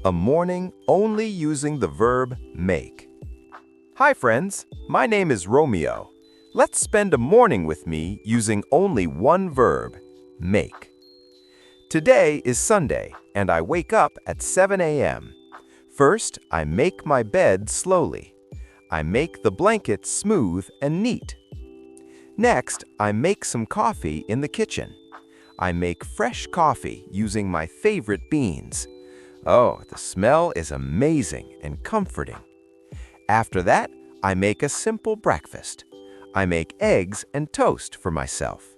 A morning only using the verb make. Hi friends, my name is Romeo. Let's spend a morning with me using only one verb, make. Today is Sunday and I wake up at 7 a.m. First, I make my bed slowly. I make the blanket smooth and neat. Next, I make some coffee in the kitchen. I make fresh coffee using my favorite beans. Oh, the smell is amazing and comforting. After that, I make a simple breakfast. I make eggs and toast for myself.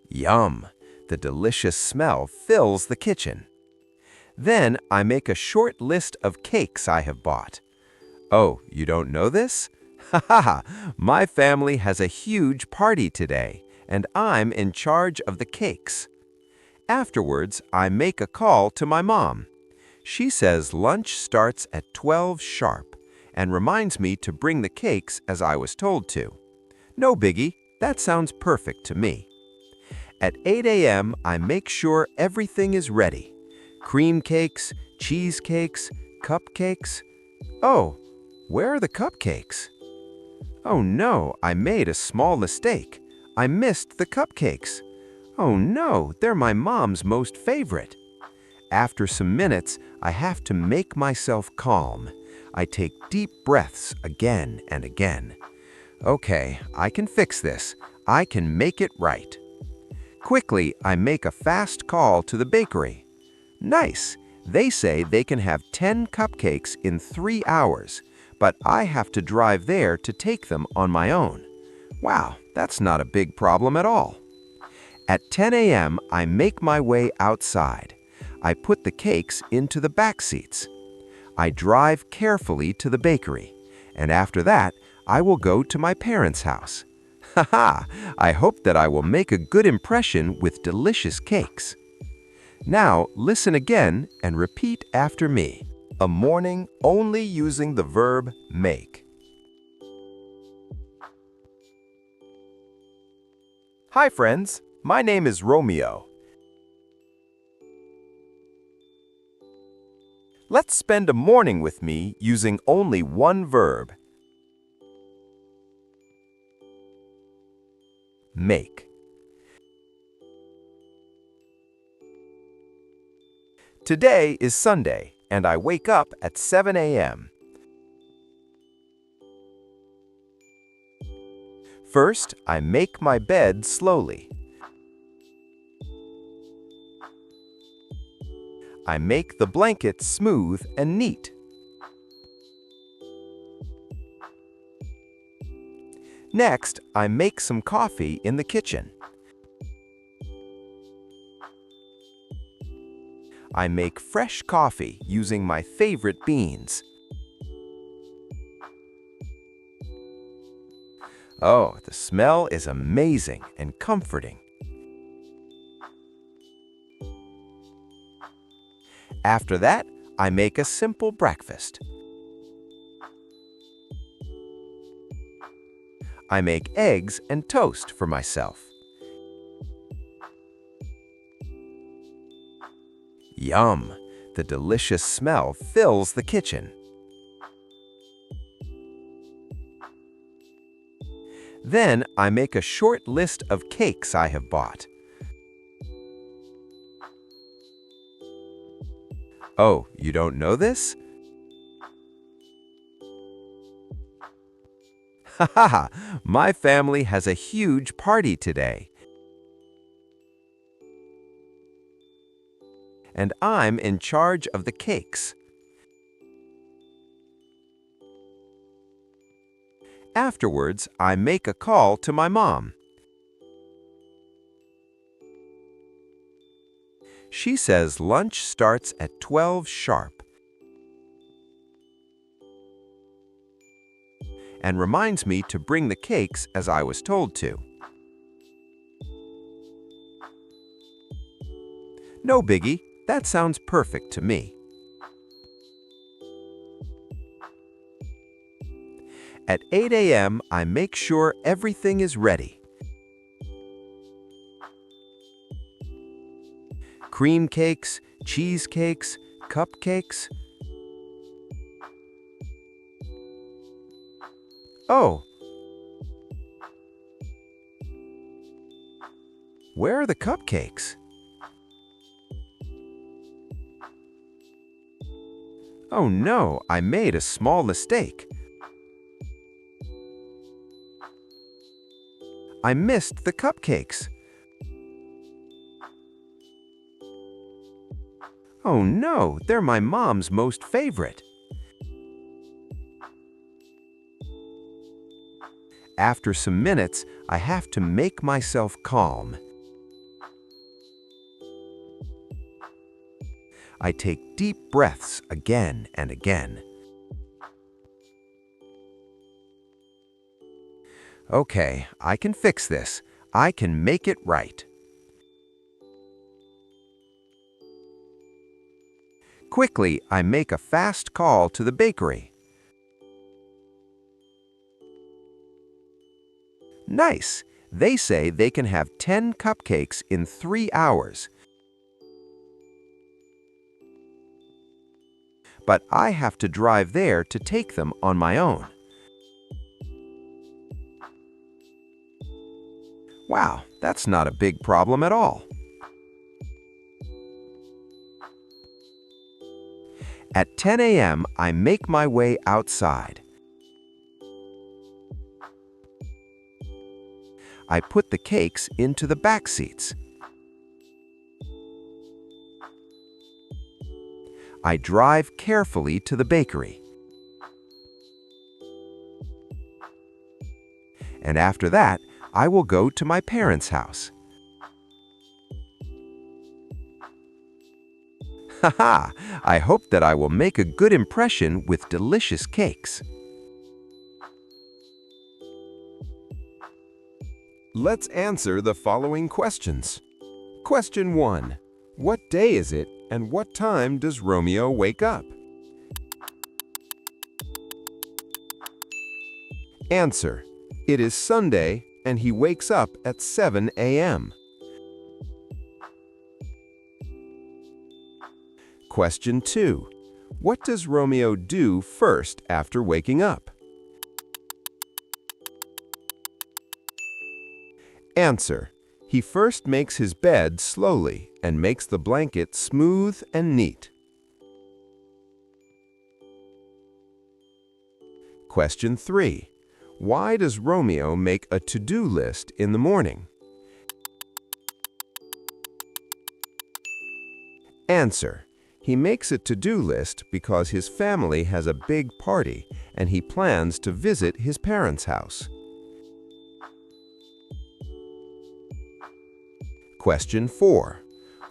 Yum! The delicious smell fills the kitchen. Then I make a short list of cakes I have bought. Oh, you don't know this? Ha ha ha! My family has a huge party today, and I'm in charge of the cakes. Afterwards, I make a call to my mom. She says lunch starts at 12 sharp and reminds me to bring the cakes as I was told to. No biggie, that sounds perfect to me. At 8 a.m., I make sure everything is ready. Cream cakes, cheesecakes, cupcakes. Oh, where are the cupcakes? Oh no, I made a small mistake. I missed the cupcakes. Oh no, they're my mom's most favorite. After some minutes, I have to make myself calm. I take deep breaths again and again. Okay, I can fix this. I can make it right. Quickly, I make a fast call to the bakery. Nice! They say they can have 10 cupcakes in 3 hours, but I have to drive there to take them on my own. Wow, that's not a big problem at all. At 10 a.m., I make my way outside. I put the cakes into the back seats. I drive carefully to the bakery, and after that, I will go to my parents' house. Haha! I hope that I will make a good impression with delicious cakes. Now, listen again and repeat after me. A morning only using the verb make. Hi friends, my name is Romeo. Let's spend a morning with me using only one verb, make. Today is Sunday, and I wake up at 7 a.m. First, I make my bed slowly. I make the blanket smooth and neat. Next, I make some coffee in the kitchen. I make fresh coffee using my favorite beans. Oh, the smell is amazing and comforting. After that, I make a simple breakfast. I make eggs and toast for myself. Yum! The delicious smell fills the kitchen. Then I make a short list of cakes I have bought. Oh, you don't know this? Ha ha ha! My family has a huge party today, and I'm in charge of the cakes. Afterwards, I make a call to my mom. She says lunch starts at 12 sharp and reminds me to bring the cakes as I was told to. No biggie, that sounds perfect to me. At 8 a.m., I make sure everything is ready. Cream cakes, cheesecakes, cupcakes. Oh, where are the cupcakes? Oh no, I made a small mistake. I missed the cupcakes. Oh no, they're my mom's most favorite. After some minutes, I have to make myself calm. I take deep breaths again and again. Okay, I can fix this. I can make it right. Quickly, I make a fast call to the bakery. Nice! They say they can have 10 cupcakes in 3 hours. But I have to drive there to take them on my own. Wow, that's not a big problem at all. At 10 a.m., I make my way outside. I put the cakes into the back seats. I drive carefully to the bakery. And after that, I will go to my parents' house. Haha! I hope that I will make a good impression with delicious cakes. Let's answer the following questions. Question 1. What day is it and what time does Romeo wake up? Answer. It is Sunday and he wakes up at 7 a.m. Question 2. What does Romeo do first after waking up? Answer. He first makes his bed slowly and makes the blanket smooth and neat. Question 3. Why does Romeo make a to-do list in the morning? Answer. He makes a to-do list because his family has a big party and he plans to visit his parents' house. Question 4.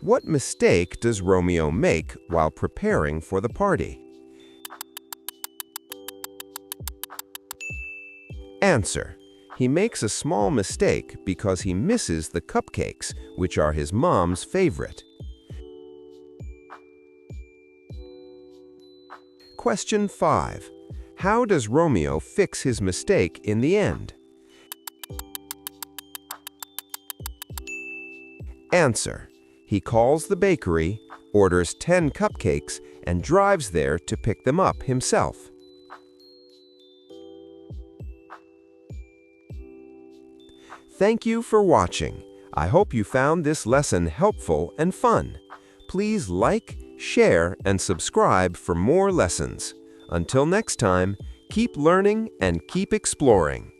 What mistake does Romeo make while preparing for the party? Answer. He makes a small mistake because he misses the cupcakes, which are his mom's favorite. Question 5. How does Romeo fix his mistake in the end? Answer. He calls the bakery, orders 10 cupcakes, and drives there to pick them up himself. Thank you for watching. I hope you found this lesson helpful and fun. Please like, share, and subscribe for more lessons. Until next time, keep learning and keep exploring.